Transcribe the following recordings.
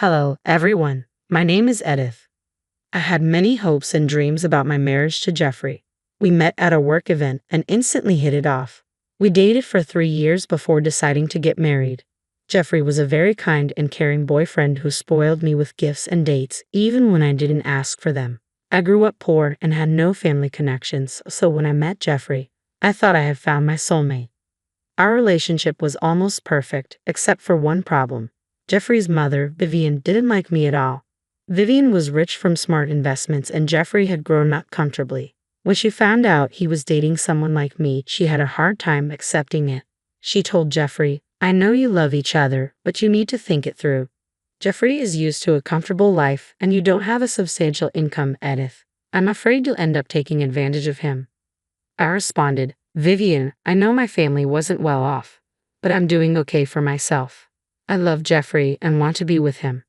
Hello, everyone. My name is Edith. I had many hopes and dreams about my marriage to Jeffrey. We met at a work event and instantly hit it off. We dated for 3 years before deciding to get married. Jeffrey was a very kind and caring boyfriend who spoiled me with gifts and dates, even when I didn't ask for them. I grew up poor and had no family connections, so when I met Jeffrey, I thought I had found my soulmate. Our relationship was almost perfect, except for one problem. Jeffrey's mother, Vivian, didn't like me at all. Vivian was rich from smart investments and Jeffrey had grown up comfortably. When she found out he was dating someone like me, she had a hard time accepting it. She told Jeffrey, "I know you love each other, but you need to think it through. Jeffrey is used to a comfortable life and you don't have a substantial income, Edith. I'm afraid you'll end up taking advantage of him." I responded, "Vivian, I know my family wasn't well off, but I'm doing okay for myself. I love Jeffrey and want to be with him."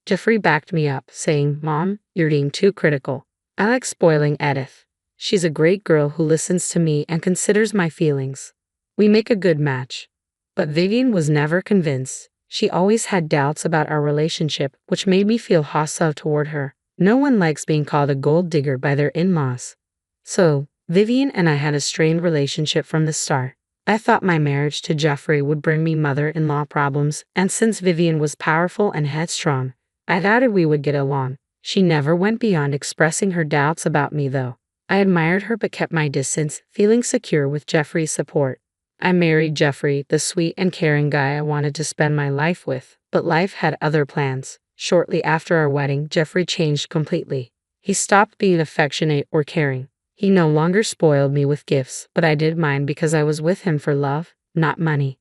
Jeffrey backed me up, saying, "Mom, you're being too critical. I like spoiling Edith. She's a great girl who listens to me and considers my feelings. We make a good match." But Vivian was never convinced. She always had doubts about our relationship, which made me feel hostile toward her. No one likes being called a gold digger by their in-laws. So, Vivian and I had a strained relationship from the start. I thought my marriage to Jeffrey would bring me mother-in-law problems, and since Vivian was powerful and headstrong, I doubted we would get along. She never went beyond expressing her doubts about me though. I admired her but kept my distance, feeling secure with Jeffrey's support. I married Jeffrey, the sweet and caring guy I wanted to spend my life with, but life had other plans. Shortly after our wedding, Jeffrey changed completely. He stopped being affectionate or caring. He no longer spoiled me with gifts, but I did mine because I was with him for love, not money.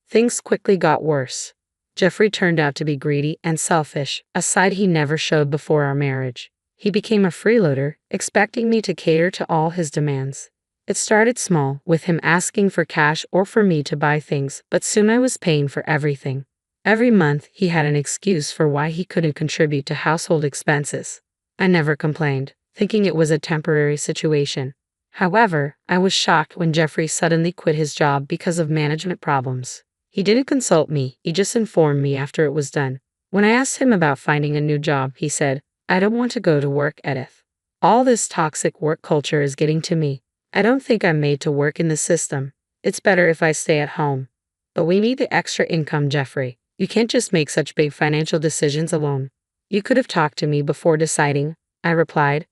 Things quickly got worse. Jeffrey turned out to be greedy and selfish, a side he never showed before our marriage. He became a freeloader, expecting me to cater to all his demands. It started small, with him asking for cash or for me to buy things, but soon I was paying for everything. Every month, he had an excuse for why he couldn't contribute to household expenses. I never complained, thinking it was a temporary situation. However, I was shocked when Jeffrey suddenly quit his job because of management problems. He didn't consult me, he just informed me after it was done. When I asked him about finding a new job, he said, "I don't want to go to work, Edith. All this toxic work culture is getting to me. I don't think I'm made to work in the system. It's better if I stay at home." "But we need the extra income, Jeffrey. You can't just make such big financial decisions alone." "You could have talked to me before deciding," I replied.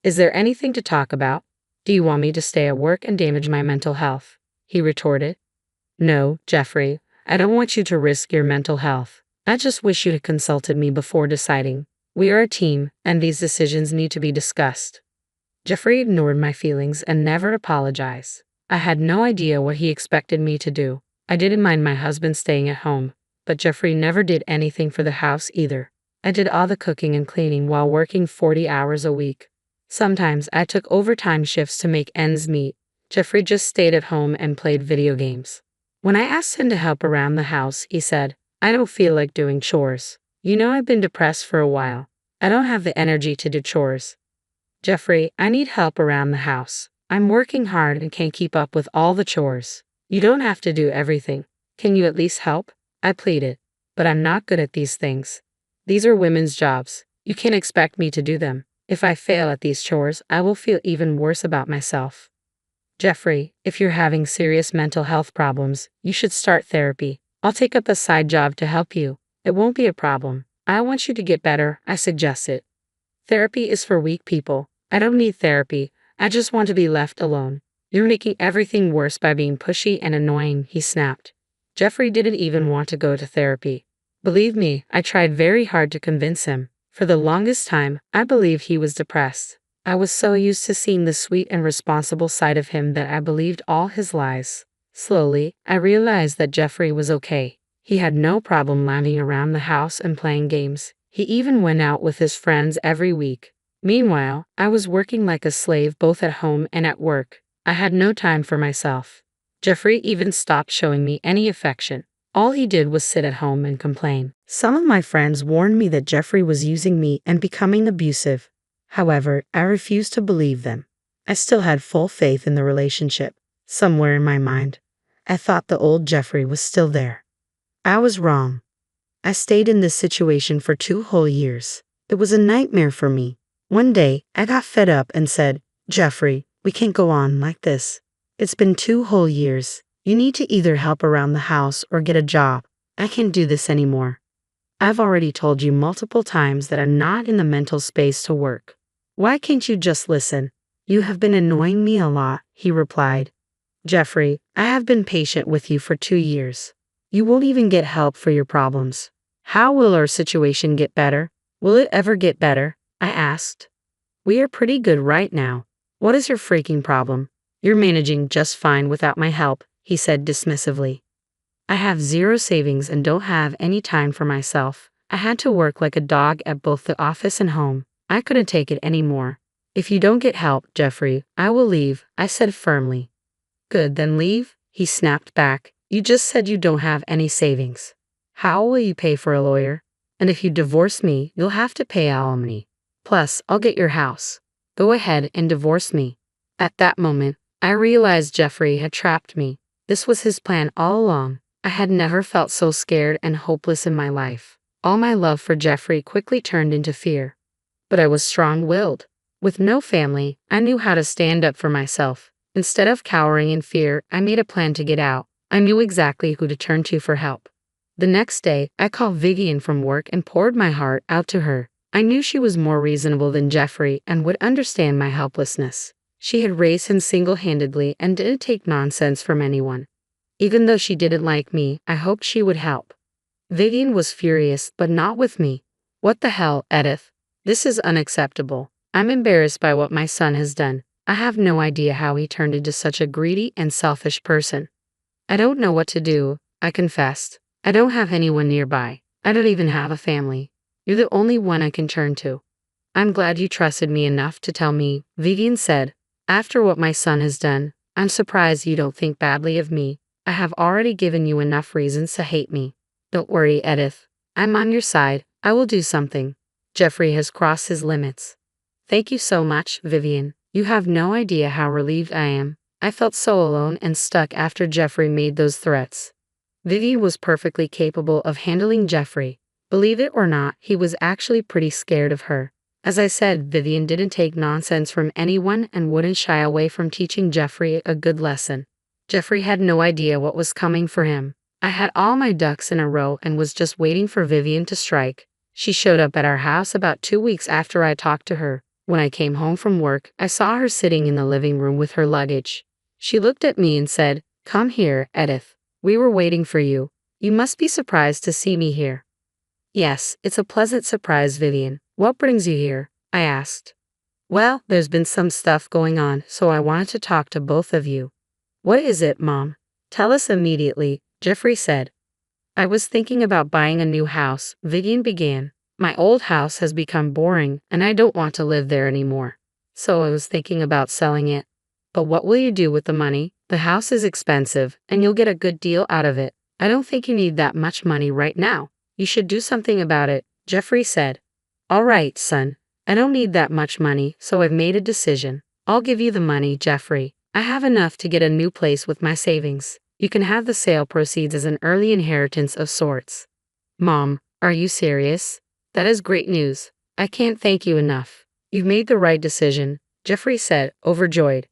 "Is there anything to talk about? Do you want me to stay at work and damage my mental health?" he retorted. "No, Jeffrey, I don't want you to risk your mental health. I just wish you had consulted me before deciding. We are a team, and these decisions need to be discussed." Jeffrey ignored my feelings and never apologized. I had no idea what he expected me to do. I didn't mind my husband staying at home, but Jeffrey never did anything for the house either. I did all the cooking and cleaning while working 40 hours a week. Sometimes I took overtime shifts to make ends meet. Jeffrey just stayed at home and played video games. When I asked him to help around the house, he said, "I don't feel like doing chores. You know, I've been depressed for a while. I don't have the energy to do chores." "Jeffrey, I need help around the house. I'm working hard and can't keep up with all the chores. You don't have to do everything. Can you at least help?" I pleaded. "But I'm not good at these things. These are women's jobs. You can't expect me to do them. If I fail at these chores, I will feel even worse about myself." "Jeffrey, if you're having serious mental health problems, you should start therapy. I'll take up a side job to help you. It won't be a problem. I want you to get better," I suggested. "Therapy is for weak people. I don't need therapy. I just want to be left alone." "You're making everything worse by being pushy and annoying," he snapped. Jeffrey didn't even want to go to therapy. Believe me, I tried very hard to convince him. For the longest time, I believed he was depressed. I was so used to seeing the sweet and responsible side of him that I believed all his lies. Slowly, I realized that Jeffrey was okay. He had no problem lounging around the house and playing games. He even went out with his friends every week. Meanwhile, I was working like a slave both at home and at work. I had no time for myself. Jeffrey even stopped showing me any affection. All he did was sit at home and complain. Some of my friends warned me that Jeffrey was using me and becoming abusive. However, I refused to believe them. I still had full faith in the relationship. Somewhere in my mind, I thought the old Jeffrey was still there. I was wrong. I stayed in this situation for 2 whole years. It was a nightmare for me. One day, I got fed up and said, Jeffrey, we can't go on like this. It's been 2 whole years. You need to either help around the house or get a job. I can't do this anymore. I've already told you multiple times that I'm not in the mental space to work. Why can't you just listen? You have been annoying me a lot, he replied. Jeffrey, I have been patient with you for 2 years. You won't even get help for your problems. How will our situation get better? Will it ever get better? I asked. We are pretty good right now. What is your freaking problem? You're managing just fine without my help, he said dismissively. I have zero savings and don't have any time for myself. I had to work like a dog at both the office and home. I couldn't take it anymore. If you don't get help, Jeffrey, I will leave, I said firmly. Good, then leave, he snapped back. You just said you don't have any savings. How will you pay for a lawyer? And if you divorce me, you'll have to pay alimony. Plus, I'll get your house. Go ahead and divorce me. At that moment, I realized Jeffrey had trapped me. This was his plan all along. I had never felt so scared and hopeless in my life. All my love for Jeffrey quickly turned into fear. But I was strong-willed. With no family, I knew how to stand up for myself. Instead of cowering in fear, I made a plan to get out. I knew exactly who to turn to for help. The next day, I called Vivian from work and poured my heart out to her. I knew she was more reasonable than Jeffrey and would understand my helplessness. She had raised him single-handedly and didn't take nonsense from anyone. Even though she didn't like me, I hoped she would help. Vivian was furious, but not with me. What the hell, Edith? This is unacceptable. I'm embarrassed by what my son has done. I have no idea how he turned into such a greedy and selfish person. I don't know what to do, I confessed. I don't have anyone nearby. I don't even have a family. You're the only one I can turn to. I'm glad you trusted me enough to tell me, Vivian said. After what my son has done, I'm surprised you don't think badly of me. I have already given you enough reasons to hate me. Don't worry, Edith. I'm on your side. I will do something. Jeffrey has crossed his limits. Thank you so much, Vivian. You have no idea how relieved I am. I felt so alone and stuck after Jeffrey made those threats. Vivian was perfectly capable of handling Jeffrey. Believe it or not, he was actually pretty scared of her. As I said, Vivian didn't take nonsense from anyone and wouldn't shy away from teaching Jeffrey a good lesson. Jeffrey had no idea what was coming for him. I had all my ducks in a row and was just waiting for Vivian to strike. She showed up at our house about 2 weeks after I talked to her. When I came home from work, I saw her sitting in the living room with her luggage. She looked at me and said, "Come here, Edith. We were waiting for you. You must be surprised to see me here." "Yes, it's a pleasant surprise, Vivian. What brings you here?" I asked. "Well, there's been some stuff going on, so I wanted to talk to both of you." "What is it, Mom?" "Tell us immediately," Jeffrey said. "I was thinking about buying a new house," Vivian began. "My old house has become boring, and I don't want to live there anymore. So I was thinking about selling it." "But what will you do with the money? The house is expensive, and you'll get a good deal out of it. I don't think you need that much money right now. You should do something about it," Jeffrey said. "All right, son. I don't need that much money, so I've made a decision. I'll give you the money, Jeffrey. I have enough to get a new place with my savings. You can have the sale proceeds as an early inheritance of sorts." "Mom, are you serious? That is great news. I can't thank you enough. You've made the right decision," Jeffrey said, overjoyed.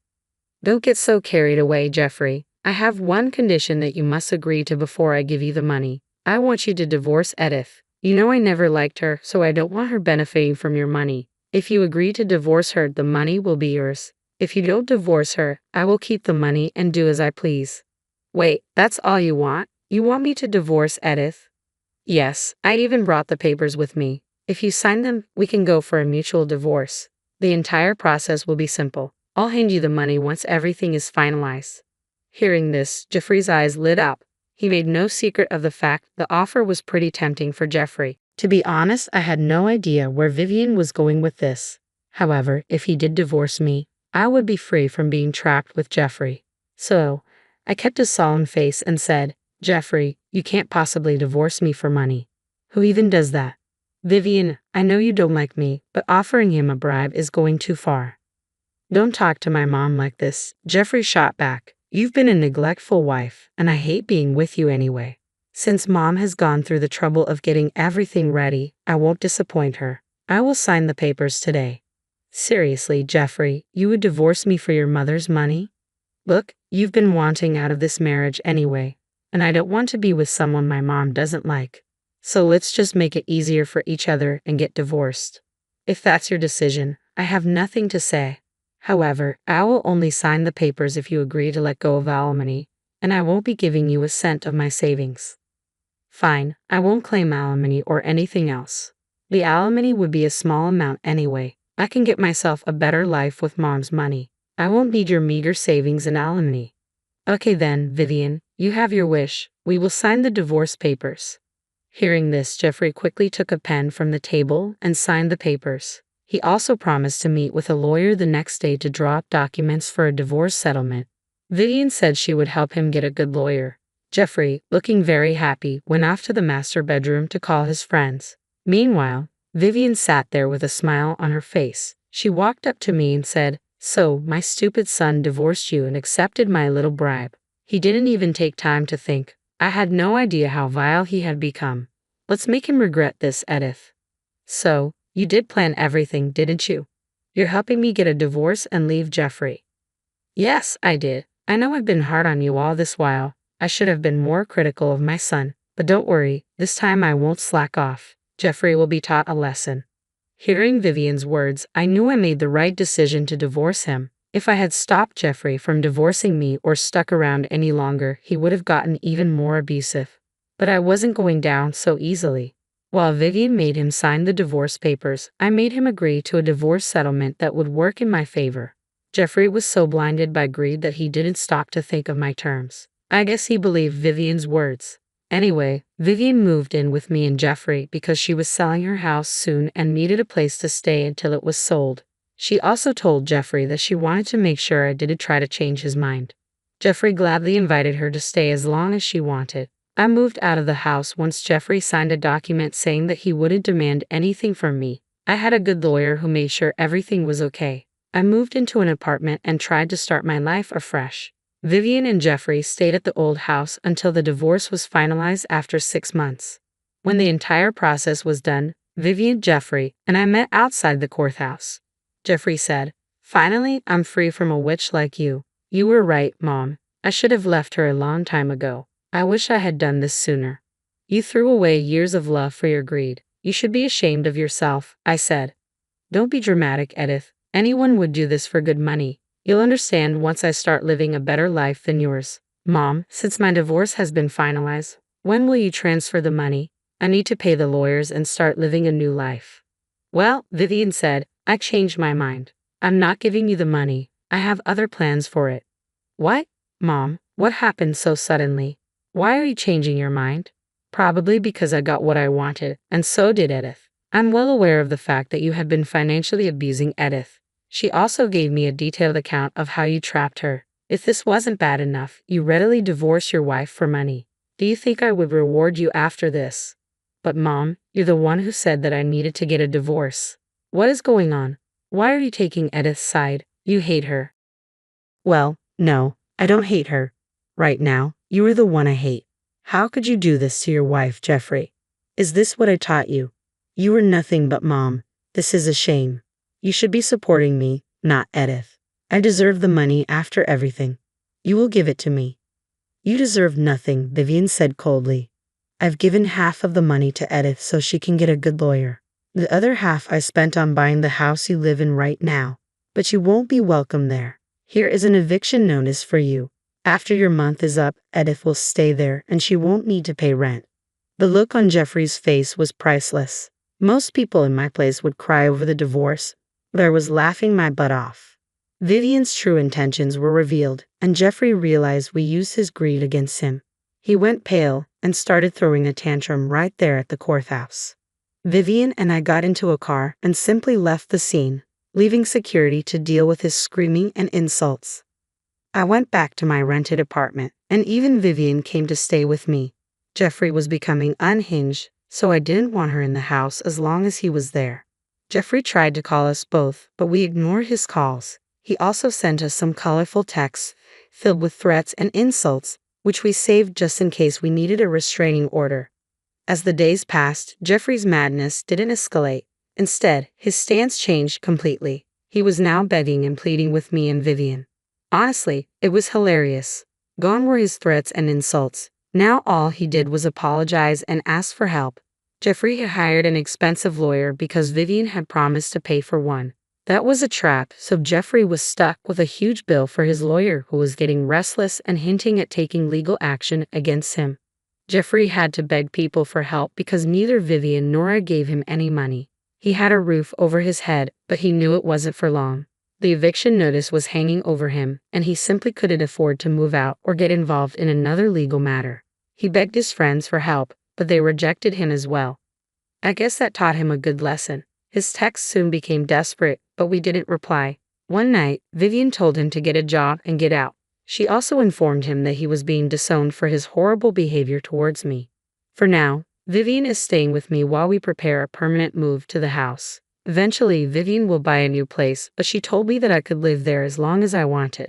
"Don't get so carried away, Jeffrey. I have one condition that you must agree to before I give you the money. I want you to divorce Edith. You know I never liked her, so I don't want her benefiting from your money. If you agree to divorce her, the money will be yours. If you don't divorce her, I will keep the money and do as I please." "Wait, that's all you want? You want me to divorce Edith?" "Yes, I even brought the papers with me. If you sign them, we can go for a mutual divorce. The entire process will be simple. I'll hand you the money once everything is finalized." Hearing this, Jeffrey's eyes lit up. He made no secret of the fact the offer was pretty tempting for Jeffrey. To be honest, I had no idea where Vivian was going with this. However, if he did divorce me, I would be free from being trapped with Jeffrey. So, I kept a solemn face and said, "Jeffrey, you can't possibly divorce me for money. Who even does that? Vivian, I know you don't like me, but offering him a bribe is going too far." "Don't talk to my mom like this," Jeffrey shot back. "You've been a neglectful wife, and I hate being with you anyway. Since Mom has gone through the trouble of getting everything ready, I won't disappoint her. I will sign the papers today. Seriously, Jeffrey, you would divorce me for your mother's money? Look, you've been wanting out of this marriage anyway, and I don't want to be with someone my mom doesn't like. So let's just make it easier for each other and get divorced. If that's your decision, I have nothing to say. However, I will only sign the papers if you agree to let go of alimony, and I won't be giving you a cent of my savings. Fine, I won't claim alimony or anything else. The alimony would be a small amount anyway. I can get myself a better life with Mom's money. I won't need your meager savings and alimony. Okay then, Vivian, you have your wish. We will sign the divorce papers. Hearing this, Jeffrey quickly took a pen from the table and signed the papers. He also promised to meet with a lawyer the next day to draw up documents for a divorce settlement. Vivian said she would help him get a good lawyer. Jeffrey, looking very happy, went off to the master bedroom to call his friends. Meanwhile, Vivian sat there with a smile on her face. She walked up to me and said, "So, my stupid son divorced you and accepted my little bribe. He didn't even take time to think. I had no idea how vile he had become. Let's make him regret this, Edith." "So, you did plan everything, didn't you? You're helping me get a divorce and leave Jeffrey." "Yes, I did. I know I've been hard on you all this while. I should have been more critical of my son, but don't worry, this time I won't slack off. Jeffrey will be taught a lesson." Hearing Vivian's words, I knew I made the right decision to divorce him. If I had stopped Jeffrey from divorcing me or stuck around any longer, he would have gotten even more abusive. But I wasn't going down so easily. While Vivian made him sign the divorce papers, I made him agree to a divorce settlement that would work in my favor. Jeffrey was so blinded by greed that he didn't stop to think of my terms. I guess he believed Vivian's words. Anyway, Vivian moved in with me and Jeffrey because she was selling her house soon and needed a place to stay until it was sold. She also told Jeffrey that she wanted to make sure I didn't try to change his mind. Jeffrey gladly invited her to stay as long as she wanted. I moved out of the house once Jeffrey signed a document saying that he wouldn't demand anything from me. I had a good lawyer who made sure everything was okay. I moved into an apartment and tried to start my life afresh. Vivian and Jeffrey stayed at the old house until the divorce was finalized after 6 months. When the entire process was done, Vivian, Jeffrey, and I met outside the courthouse. Jeffrey said, "Finally, I'm free from a witch like you. You were right, Mom. I should have left her a long time ago. I wish I had done this sooner." "You threw away years of love for your greed. You should be ashamed of yourself," I said. "Don't be dramatic, Edith. Anyone would do this for good money. You'll understand once I start living a better life than yours." "Mom, since my divorce has been finalized, when will you transfer the money? I need to pay the lawyers and start living a new life." "Well," Vivian said, "I changed my mind. I'm not giving you the money. I have other plans for it." "What? Mom, what happened so suddenly? Why are you changing your mind?" "Probably because I got what I wanted, and so did Edith. I'm well aware of the fact that you have been financially abusing Edith. She also gave me a detailed account of how you trapped her. If this wasn't bad enough, you readily divorce your wife for money. Do you think I would reward you after this?" "But Mom, you're the one who said that I needed to get a divorce. What is going on? Why are you taking Edith's side? You hate her." "Well, no, I don't hate her. Right now, you are the one I hate. How could you do this to your wife, Jeffrey? Is this what I taught you? You were nothing but Mom. This is a shame. You should be supporting me, not Edith. I deserve the money after everything. You will give it to me." "You deserve nothing," Vivian said coldly. "I've given half of the money to Edith so she can get a good lawyer. The other half I spent on buying the house you live in right now. But you won't be welcome there. Here is an eviction notice for you. After your month is up, Edith will stay there and she won't need to pay rent." The look on Jeffrey's face was priceless. Most people in my place would cry over the divorce, but I was laughing my butt off. Vivian's true intentions were revealed, and Jeffrey realized we used his greed against him. He went pale and started throwing a tantrum right there at the courthouse. Vivian and I got into a car and simply left the scene, leaving security to deal with his screaming and insults. I went back to my rented apartment, and even Vivian came to stay with me. Jeffrey was becoming unhinged, so I didn't want her in the house as long as he was there. Jeffrey tried to call us both, but we ignored his calls. He also sent us some colorful texts filled with threats and insults, which we saved just in case we needed a restraining order. As the days passed, Jeffrey's madness didn't escalate. Instead, his stance changed completely. He was now begging and pleading with me and Vivian. Honestly, it was hilarious. Gone were his threats and insults. Now all he did was apologize and ask for help. Jeffrey had hired an expensive lawyer because Vivian had promised to pay for one. That was a trap, so Jeffrey was stuck with a huge bill for his lawyer, who was getting restless and hinting at taking legal action against him. Jeffrey had to beg people for help because neither Vivian nor I gave him any money. He had a roof over his head, but he knew it wasn't for long. The eviction notice was hanging over him, and he simply couldn't afford to move out or get involved in another legal matter. He begged his friends for help, but they rejected him as well. I guess that taught him a good lesson. His texts soon became desperate, but we didn't reply. One night, Vivian told him to get a job and get out. She also informed him that he was being disowned for his horrible behavior towards me. For now, Vivian is staying with me while we prepare a permanent move to the house. Eventually, Vivian will buy a new place, but she told me that I could live there as long as I wanted.